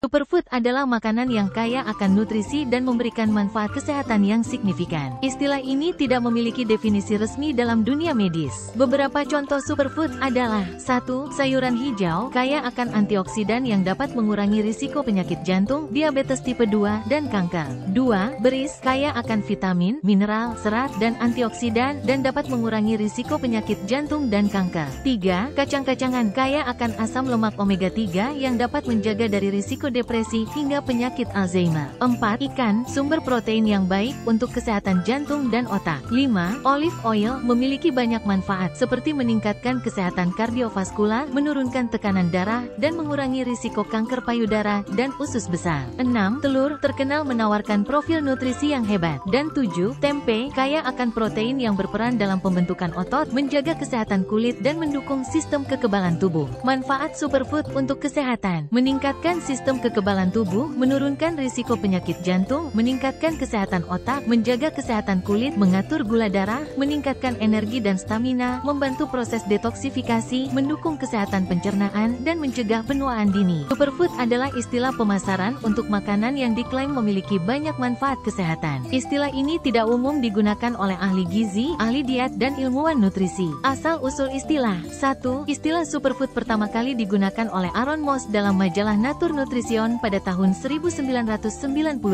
Superfood adalah makanan yang kaya akan nutrisi dan memberikan manfaat kesehatan yang signifikan. Istilah ini tidak memiliki definisi resmi dalam dunia medis. Beberapa contoh superfood adalah 1. Sayuran hijau, kaya akan antioksidan yang dapat mengurangi risiko penyakit jantung, diabetes tipe 2, dan kanker. 2. Beris, kaya akan vitamin, mineral, serat, dan antioksidan, dan dapat mengurangi risiko penyakit jantung dan kanker. 3. Kacang-kacangan, kaya akan asam lemak omega 3 yang dapat menjaga dari risiko depresi hingga penyakit Alzheimer. 4. Ikan, sumber protein yang baik untuk kesehatan jantung dan otak. 5. Olive oil memiliki banyak manfaat seperti meningkatkan kesehatan kardiovaskular, menurunkan tekanan darah, dan mengurangi risiko kanker payudara dan usus besar. 6. Telur terkenal menawarkan profil nutrisi yang hebat. Dan 7. Tempe, kaya akan protein yang berperan dalam pembentukan otot, menjaga kesehatan kulit, dan mendukung sistem kekebalan tubuh. Manfaat superfood untuk kesehatan: meningkatkan sistem kekebalan tubuh, menurunkan risiko penyakit jantung, meningkatkan kesehatan otak, menjaga kesehatan kulit, mengatur gula darah, meningkatkan energi dan stamina, membantu proses detoksifikasi, mendukung kesehatan pencernaan, dan mencegah penuaan dini. Superfood adalah istilah pemasaran untuk makanan yang diklaim memiliki banyak manfaat kesehatan. Istilah ini tidak umum digunakan oleh ahli gizi, ahli diet, dan ilmuwan nutrisi. Asal-usul istilah: 1. Istilah superfood pertama kali digunakan oleh Aaron Moss dalam majalah Nature Nutrition pada tahun 1998.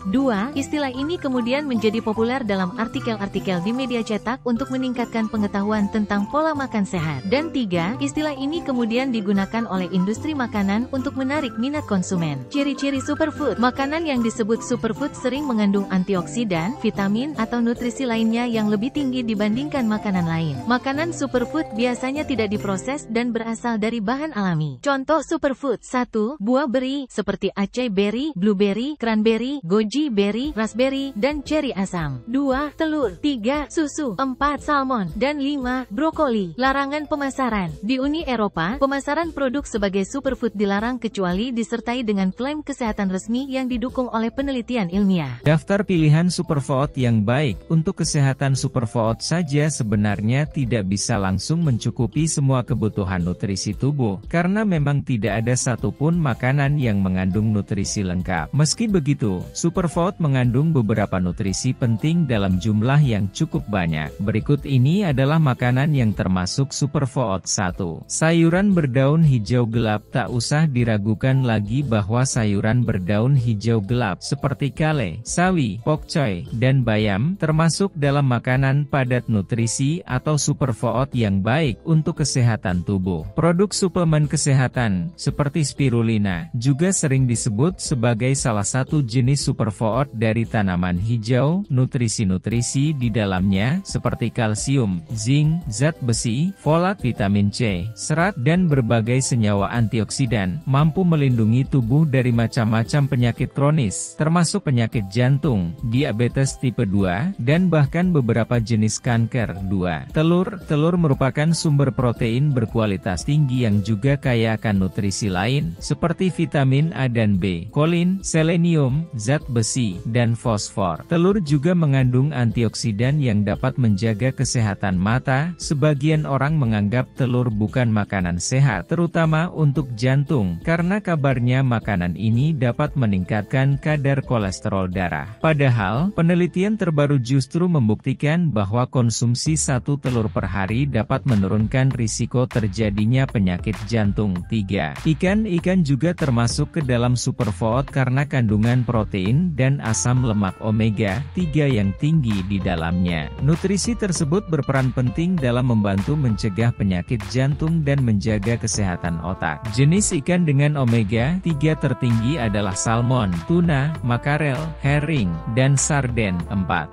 2. Istilah ini kemudian menjadi populer dalam artikel-artikel di media cetak untuk meningkatkan pengetahuan tentang pola makan sehat. Dan 3. Istilah ini kemudian digunakan oleh industri makanan untuk menarik minat konsumen. Ciri-ciri superfood: makanan yang disebut superfood sering mengandung antioksidan, vitamin, atau nutrisi lainnya yang lebih tinggi dibandingkan makanan lain. Makanan superfood biasanya tidak diproses dan berasal dari bahan alami. Contoh superfood: 1. Buah beri, seperti acai berry, blueberry, cranberry, goji berry, raspberry, dan cherry asam. 2. Telur. 3. Susu. 4. Salmon. Dan 5. Brokoli. Larangan pemasaran: di Uni Eropa, pemasaran produk sebagai superfood dilarang kecuali disertai dengan klaim kesehatan resmi yang didukung oleh penelitian ilmiah. Daftar pilihan superfood yang baik untuk kesehatan. Superfood saja sebenarnya tidak bisa langsung mencukupi semua kebutuhan nutrisi tubuh, karena memang tidak ada satupun makanan yang mengandung nutrisi lengkap. Meski begitu, superfood mengandung beberapa nutrisi penting dalam jumlah yang cukup banyak. Berikut ini adalah makanan yang termasuk superfood. 1. Sayuran berdaun hijau gelap. Tak usah diragukan lagi bahwa sayuran berdaun hijau gelap seperti kale, sawi, pokcoy, dan bayam termasuk dalam makanan padat nutrisi atau superfood yang baik untuk kesehatan tubuh. Produk suplemen kesehatan seperti spirulina juga sering disebut sebagai salah satu jenis superfood dari tanaman hijau. Nutrisi-nutrisi di dalamnya seperti kalsium, zinc, zat besi, folat, vitamin C, serat, dan berbagai senyawa antioksidan mampu melindungi tubuh dari macam-macam penyakit kronis, termasuk penyakit jantung, diabetes tipe 2, dan bahkan beberapa jenis kanker. 2. Telur merupakan sumber protein berkualitas tinggi yang juga kaya akan nutrisi lain, seperti vitamin A dan B, kolin, selenium, zat besi, dan fosfor. Telur juga mengandung antioksidan yang dapat menjaga kesehatan mata. Sebagian orang menganggap telur bukan makanan sehat, terutama untuk jantung, karena kabarnya makanan ini dapat meningkatkan kadar kolesterol darah. Padahal, penelitian terbaru justru membuktikan bahwa konsumsi 1 telur per hari dapat menurunkan risiko terjadinya penyakit jantung. 3. Ikan juga termasuk ke dalam superfood karena kandungan protein dan asam lemak omega 3 yang tinggi di dalamnya. Nutrisi tersebut berperan penting dalam membantu mencegah penyakit jantung dan menjaga kesehatan otak. Jenis ikan dengan omega 3 tertinggi adalah salmon, tuna, makarel, herring, dan sarden. 4.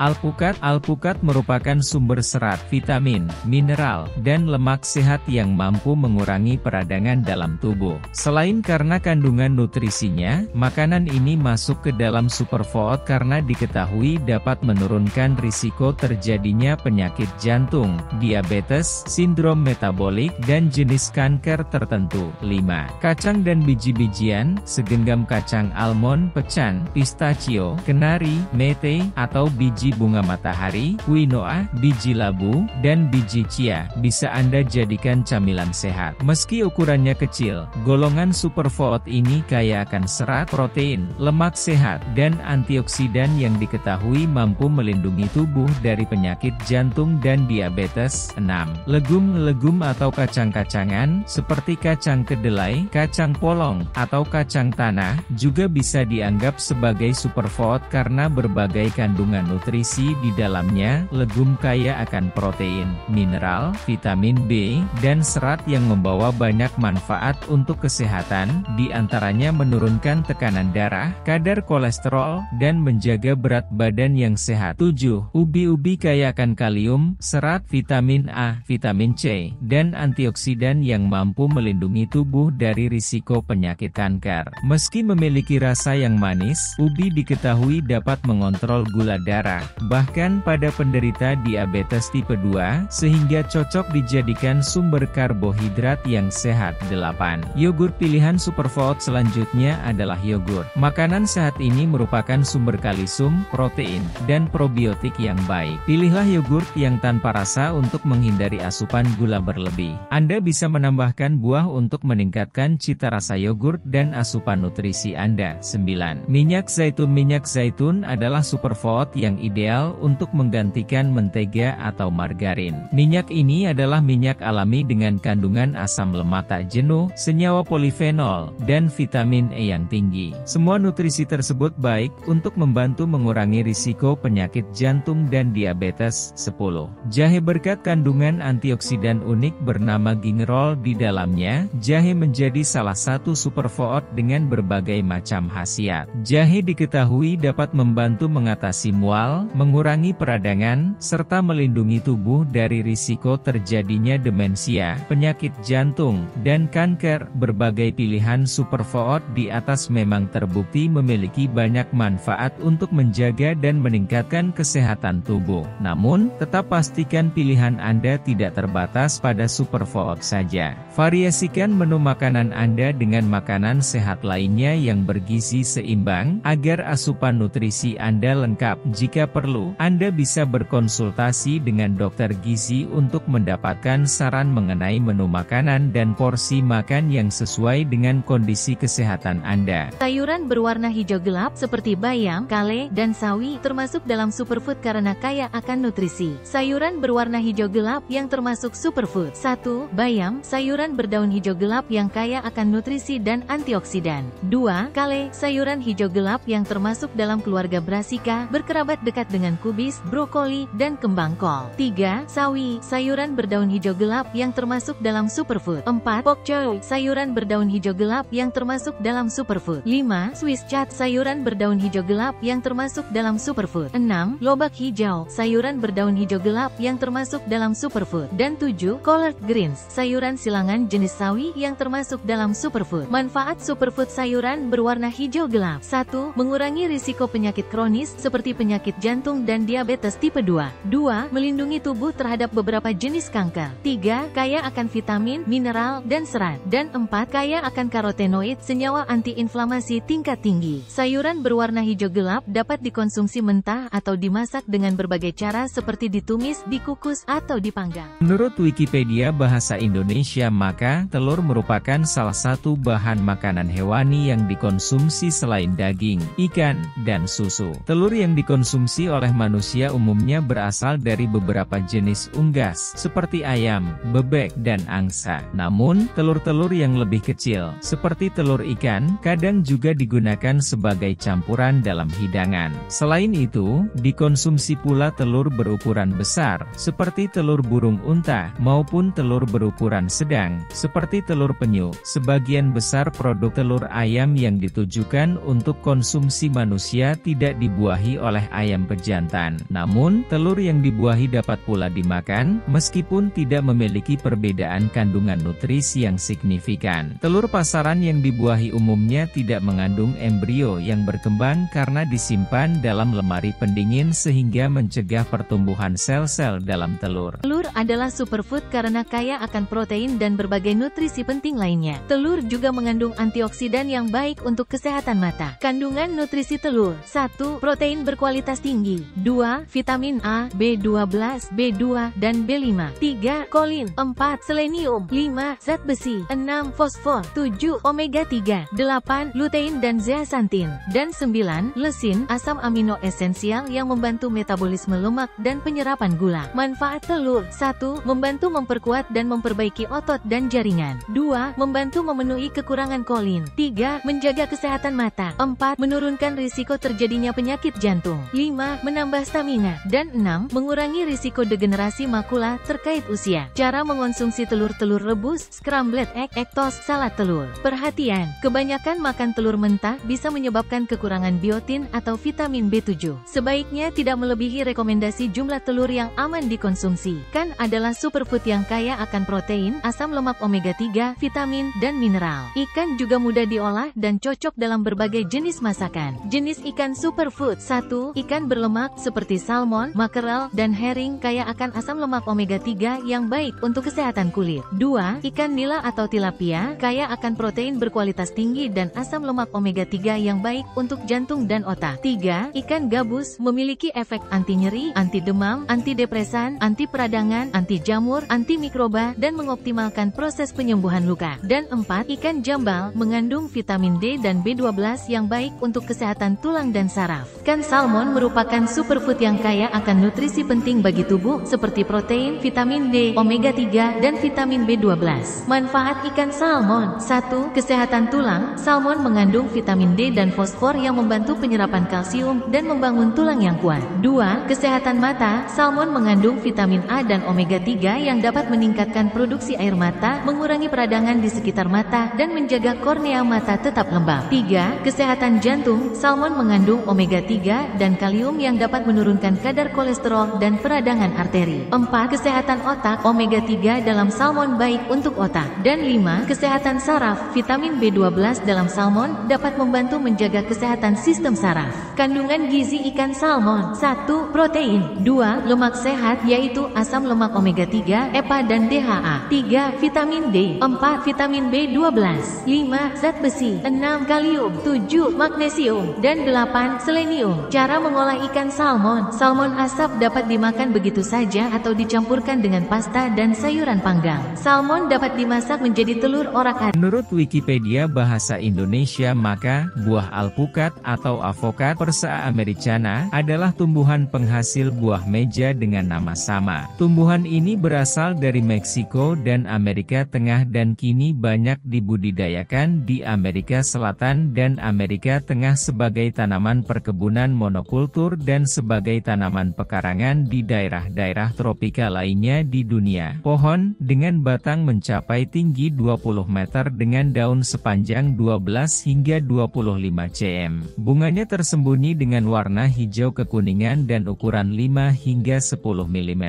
Alpukat merupakan sumber serat, vitamin, mineral, dan lemak sehat yang mampu mengurangi peradangan dalam tubuh. Selain karena kandungan nutrisinya, makanan ini masuk ke dalam superfood karena diketahui dapat menurunkan risiko terjadinya penyakit jantung, diabetes, sindrom metabolik, dan jenis kanker tertentu. 5. Kacang dan biji-bijian, segenggam kacang almond, pecan, pistachio, kenari, mete, atau biji bunga matahari, quinoa, biji labu, dan biji chia, bisa Anda jadikan camilan sehat. Meski ukurannya kecil, golongan superfood ini ini kaya akan serat, protein, lemak sehat, dan antioksidan yang diketahui mampu melindungi tubuh dari penyakit jantung dan diabetes. 6. Legum-legum atau kacang-kacangan, seperti kacang kedelai, kacang polong, atau kacang tanah, juga bisa dianggap sebagai superfood karena berbagai kandungan nutrisi di dalamnya. Legum kaya akan protein, mineral, vitamin B, dan serat yang membawa banyak manfaat untuk kesehatan, di antaranya menurunkan tekanan darah, kadar kolesterol, dan menjaga berat badan yang sehat. 7. Ubi-ubi kaya akan kalium, serat, vitamin A, vitamin C, dan antioksidan yang mampu melindungi tubuh dari risiko penyakit kanker. Meski memiliki rasa yang manis, ubi diketahui dapat mengontrol gula darah, bahkan pada penderita diabetes tipe 2, sehingga cocok dijadikan sumber karbohidrat yang sehat. 8. Yogurt pilihan superfood selanjutnya adalah yogurt. Makanan sehat ini merupakan sumber kalsium, protein, dan probiotik yang baik. Pilihlah yogurt yang tanpa rasa untuk menghindari asupan gula berlebih. Anda bisa menambahkan buah untuk meningkatkan cita rasa yogurt dan asupan nutrisi Anda. 9. Minyak zaitun. Minyak zaitun adalah superfood yang ideal untuk menggantikan mentega atau margarin. Minyak ini adalah minyak alami dengan kandungan asam lemak tak jenuh, senyawa polifenol, dan vitamin E yang tinggi. Semua nutrisi tersebut baik untuk membantu mengurangi risiko penyakit jantung dan diabetes. 10. Jahe berkat kandungan antioksidan unik bernama gingerol di dalamnya. Jahe menjadi salah satu superfood dengan berbagai macam khasiat. Jahe diketahui dapat membantu mengatasi mual, mengurangi peradangan, serta melindungi tubuh dari risiko terjadinya demensia, penyakit jantung, dan kanker. Berbagai pilihan superfood di atas memang terbukti memiliki banyak manfaat untuk menjaga dan meningkatkan kesehatan tubuh. Namun, tetap pastikan pilihan Anda tidak terbatas pada superfood saja. Variasikan menu makanan Anda dengan makanan sehat lainnya yang bergizi seimbang, agar asupan nutrisi Anda lengkap. Jika perlu, Anda bisa berkonsultasi dengan dokter gizi untuk mendapatkan saran mengenai menu makanan dan porsi makan yang sesuai dengan kondisi kesehatan Anda. Sayuran berwarna hijau gelap seperti bayam, kale, dan sawi termasuk dalam superfood karena kaya akan nutrisi. Sayuran berwarna hijau gelap yang termasuk superfood. 1. Bayam, sayuran berdaun hijau gelap yang kaya akan nutrisi dan antioksidan. 2. Kale, sayuran hijau gelap yang termasuk dalam keluarga Brassica, berkerabat dekat dengan kubis, brokoli, dan kembang kol. 3. Sawi, sayuran berdaun hijau gelap yang termasuk dalam superfood. 4. Pok choy, sayuran berdaun hijau gelap yang termasuk dalam superfood. 5. Swiss chard, sayuran berdaun hijau gelap yang termasuk dalam superfood. 6. Lobak hijau, sayuran berdaun hijau gelap yang termasuk dalam superfood. Dan 7. Collard greens, sayuran silangan jenis sawi yang termasuk dalam superfood. Manfaat superfood sayuran berwarna hijau gelap. 1. Mengurangi risiko penyakit kronis seperti penyakit jantung dan diabetes tipe 2. 2. Melindungi tubuh terhadap beberapa jenis kanker. 3. Kaya akan vitamin, mineral, dan serat. Dan 4. Kaya akan karotenoid, senyawa antiinflamasi tingkat tinggi. Sayuran berwarna hijau gelap dapat dikonsumsi mentah atau dimasak dengan berbagai cara seperti ditumis, dikukus, atau dipanggang. Menurut Wikipedia Bahasa Indonesia, maka telur merupakan salah satu bahan makanan hewani yang dikonsumsi selain daging, ikan, dan susu. Telur yang dikonsumsi oleh manusia umumnya berasal dari beberapa jenis unggas, seperti ayam, bebek, dan angsa. Namun, telur-telur yang lebih kecil, seperti telur ikan, kadang juga digunakan sebagai campuran dalam hidangan. Selain itu, dikonsumsi pula telur berukuran besar, seperti telur burung unta, maupun telur berukuran sedang, seperti telur penyu. Sebagian besar produk telur ayam yang ditujukan untuk konsumsi manusia tidak dibuahi oleh ayam pejantan. Namun, telur yang dibuahi dapat pula dimakan, meskipun tidak memiliki perbedaan kandungan nutrisi yang signifikan. Telur pasaran yang dibuahi umumnya tidak mengandung embrio yang berkembang karena disimpan dalam lemari pendingin sehingga mencegah pertumbuhan sel-sel dalam telur. Telur adalah superfood karena kaya akan protein dan berbagai nutrisi penting lainnya. Telur juga mengandung antioksidan yang baik untuk kesehatan mata. Kandungan nutrisi telur: 1. Protein berkualitas tinggi. 2. Vitamin A, B12, B2, dan B5. 3. Kolin. 4. Selenium. 5. Zat besi. 6. Fosfor. 7. Omega omega 3, 8, lutein dan zeaxanthin, dan 9, lesin, asam amino esensial yang membantu metabolisme lemak dan penyerapan gula. Manfaat telur: 1. Membantu memperkuat dan memperbaiki otot dan jaringan. 2. Membantu memenuhi kekurangan kolin. 3. Menjaga kesehatan mata. 4. Menurunkan risiko terjadinya penyakit jantung. 5. Menambah stamina. Dan 6. Mengurangi risiko degenerasi makula terkait usia. Cara mengonsumsi telur-telur rebus, scrambled egg, toast, salad telur. Perhatian, kebanyakan makan telur mentah bisa menyebabkan kekurangan biotin atau vitamin B7. Sebaiknya tidak melebihi rekomendasi jumlah telur yang aman dikonsumsi. Ikan adalah superfood yang kaya akan protein, asam lemak omega 3, vitamin, dan mineral. Ikan juga mudah diolah dan cocok dalam berbagai jenis masakan. Jenis ikan superfood: 1. Ikan berlemak seperti salmon, makrel, dan herring kaya akan asam lemak omega 3 yang baik untuk kesehatan kulit. 2. Ikan nila atau tilapia kaya akan protein berkualitas tinggi dan asam lemak omega 3 yang baik untuk jantung dan otak. 3. Ikan gabus memiliki efek anti nyeri, anti demam, anti depresan, anti peradangan, anti jamur, anti mikroba, dan mengoptimalkan proses penyembuhan luka. Dan 4. Ikan jambal mengandung vitamin D dan B12 yang baik untuk kesehatan tulang dan saraf. Ikan salmon merupakan superfood yang kaya akan nutrisi penting bagi tubuh seperti protein, vitamin D, omega 3, dan vitamin B12. Manfaat ikan salmon: 1. Kesehatan tulang: salmon mengandung vitamin D dan fosfor yang membantu penyerapan kalsium dan membangun tulang yang kuat. 2. Kesehatan mata: salmon mengandung vitamin A dan omega 3 yang dapat meningkatkan produksi air mata, mengurangi peradangan di sekitar mata, dan menjaga kornea mata tetap lembab. 3. Kesehatan jantung: salmon mengandung omega 3 dan kalium yang dapat menurunkan kadar kolesterol dan peradangan arteri. 4. Kesehatan otak: omega 3 dalam salmon baik untuk otak. Dan 5. Kesehatan saraf: vitamin B12 dalam salmon dapat membantu menjaga kesehatan sistem saraf. Kandungan gizi ikan salmon: 1. Protein. 2. Lemak sehat yaitu asam lemak omega 3, EPA dan DHA. 3. Vitamin D. 4. Vitamin B12. 5. Zat besi. 6. Kalium. 7. Magnesium. Dan 8. Selenium. Cara mengolah ikan salmon: salmon asap dapat dimakan begitu saja atau dicampurkan dengan pasta dan sayuran panggang. Salmon dapat dimasak menjadi telur orak-arik. Menurut Wikipedia Bahasa Indonesia, maka buah alpukat atau avokat Persa americana adalah tumbuhan penghasil buah meja dengan nama sama. Tumbuhan ini berasal dari Meksiko dan Amerika Tengah dan kini banyak dibudidayakan di Amerika Selatan dan Amerika Tengah sebagai tanaman perkebunan monokultur dan sebagai tanaman pekarangan di daerah-daerah tropika lainnya di dunia. Pohon dengan batang mencapai tinggi 20 meter dengan daun sepanjang 12 hingga 25 cm. Bunganya tersembunyi dengan warna hijau kekuningan dan ukuran 5 hingga 10 mm.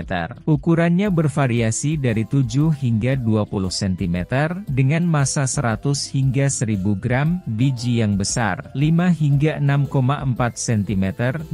Ukurannya bervariasi dari 7 hingga 20 cm dengan massa 100 hingga 1000 gram, biji yang besar 5 hingga 6,4 cm.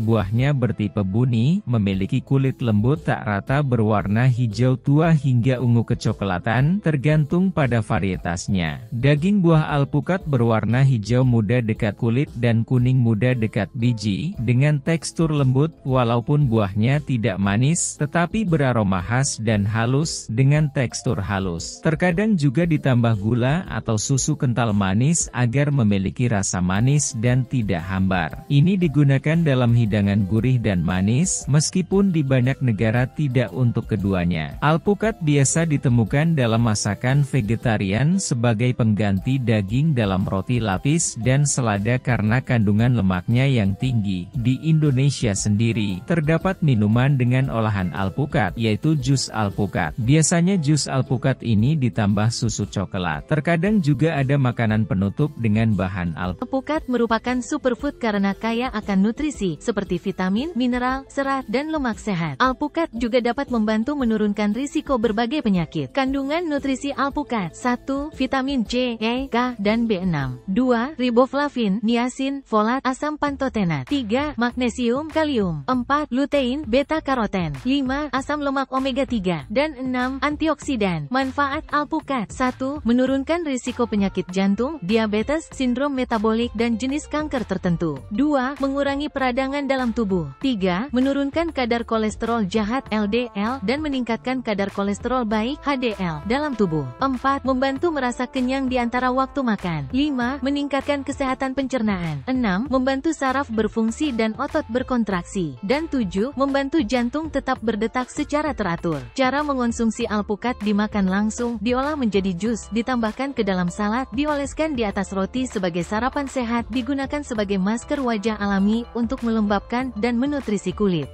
Buahnya bertipe buni, memiliki kulit lembut tak rata berwarna hijau tua hingga ungu kecoklatan, tergantung pada varietasnya. Daging buah alpukat berwarna hijau muda dekat kulit dan kuning muda dekat biji, dengan tekstur lembut, walaupun buahnya tidak manis, tetapi beraroma khas dan halus, dengan tekstur halus. Terkadang juga ditambah gula atau susu kental manis agar memiliki rasa manis dan tidak hambar. Ini digunakan dalam hidangan gurih dan manis, meskipun di banyak negara tidak untuk keduanya. Alpukat biasa ditemukan dalam masakan vegetarian sebagai pengganti daging dalam roti lapis dan selada karena kandungan lemaknya yang tinggi. Di Indonesia sendiri, terdapat minuman dengan olahan alpukat, yaitu jus alpukat. Biasanya jus alpukat ini ditambah susu coklat. Terkadang juga ada makanan penutup dengan bahan alpukat. Alpukat merupakan superfood karena kaya akan nutrisi, seperti vitamin, mineral, serat, dan lemak sehat. Alpukat juga dapat membantu menurunkan risiko berbagai penyakit. Kandungan nutrisi alpukat: 1. Vitamin C, E, K, dan B6. 2. Riboflavin, niacin, folat, asam pantotenat. 3. Magnesium, kalium. 4. Lutein, beta-karoten. 5. Asam lemak omega 3. Dan 6. Antioksidan. Manfaat alpukat: 1. Menurunkan risiko penyakit jantung, diabetes, sindrom metabolik, dan jenis kanker tertentu. 2. Mengurangi peradangan dalam tubuh. 3. Menurunkan kadar kolesterol jahat LDL dan meningkatkan kadar kolesterol baik HDL dalam tubuh. 4. Membantu merasa kenyang di antara waktu makan. 5. Meningkatkan kesehatan pencernaan. 6. Membantu saraf berfungsi dan otot berkontraksi. Dan 7. Membantu jantung tetap berdetak secara teratur. Cara mengonsumsi alpukat: dimakan langsung, diolah menjadi jus, ditambahkan ke dalam salad, dioleskan di atas roti sebagai sarapan sehat, digunakan sebagai masker wajah alami untuk melembabkan dan menutrisi kulit.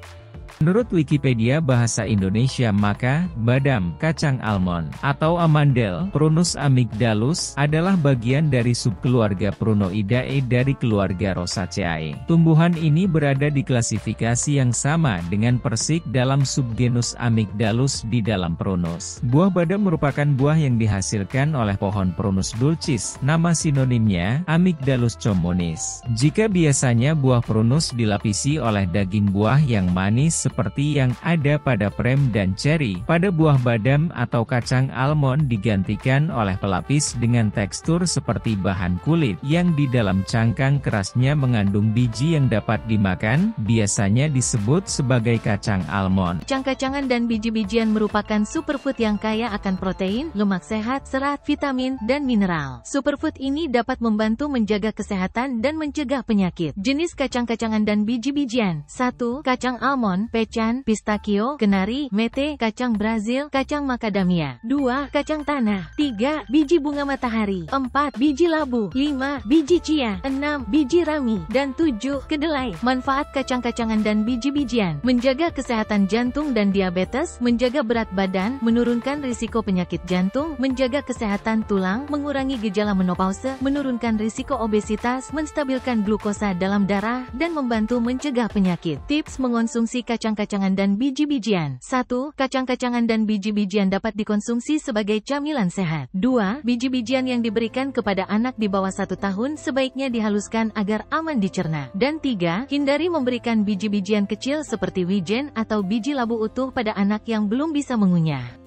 Menurut Wikipedia Bahasa Indonesia, maka badam, kacang almond, atau amandel, Prunus amygdalus, adalah bagian dari subkeluarga Prunoidae dari keluarga Rosaceae. Tumbuhan ini berada di klasifikasi yang sama dengan persik dalam subgenus Amygdalus di dalam Prunus. Buah badam merupakan buah yang dihasilkan oleh pohon Prunus dulcis, nama sinonimnya Amygdalus communis. Jika biasanya buah Prunus dilapisi oleh daging buah yang manis seperti yang ada pada prem dan ceri, pada buah badam atau kacang almond digantikan oleh pelapis dengan tekstur seperti bahan kulit, yang di dalam cangkang kerasnya mengandung biji yang dapat dimakan, biasanya disebut sebagai kacang almond. Kacang-kacangan dan biji-bijian merupakan superfood yang kaya akan protein, lemak sehat, serat, vitamin, dan mineral. Superfood ini dapat membantu menjaga kesehatan dan mencegah penyakit. Jenis kacang-kacangan dan biji-bijian. 1. Kacang almond, pecan, pistachio, kenari, mete, kacang Brazil, kacang macadamia. 2. Kacang tanah. 3. Biji bunga matahari. 4. Biji labu. 5. Biji chia. 6. Biji rami. Dan 7. Kedelai. Manfaat kacang-kacangan dan biji-bijian: menjaga kesehatan jantung dan diabetes, menjaga berat badan, menurunkan risiko penyakit jantung, menjaga kesehatan tulang, mengurangi gejala menopause, menurunkan risiko obesitas, menstabilkan glukosa dalam darah, dan membantu mencegah penyakit. Tips mengonsumsi kacang-kacangan dan biji-bijian. 1. Kacang-kacangan dan biji-bijian dapat dikonsumsi sebagai camilan sehat. 2. Biji-bijian yang diberikan kepada anak di bawah 1 tahun sebaiknya dihaluskan agar aman dicerna. Dan 3. Hindari memberikan biji-bijian kecil seperti wijen atau biji labu utuh pada anak yang belum bisa mengunyah.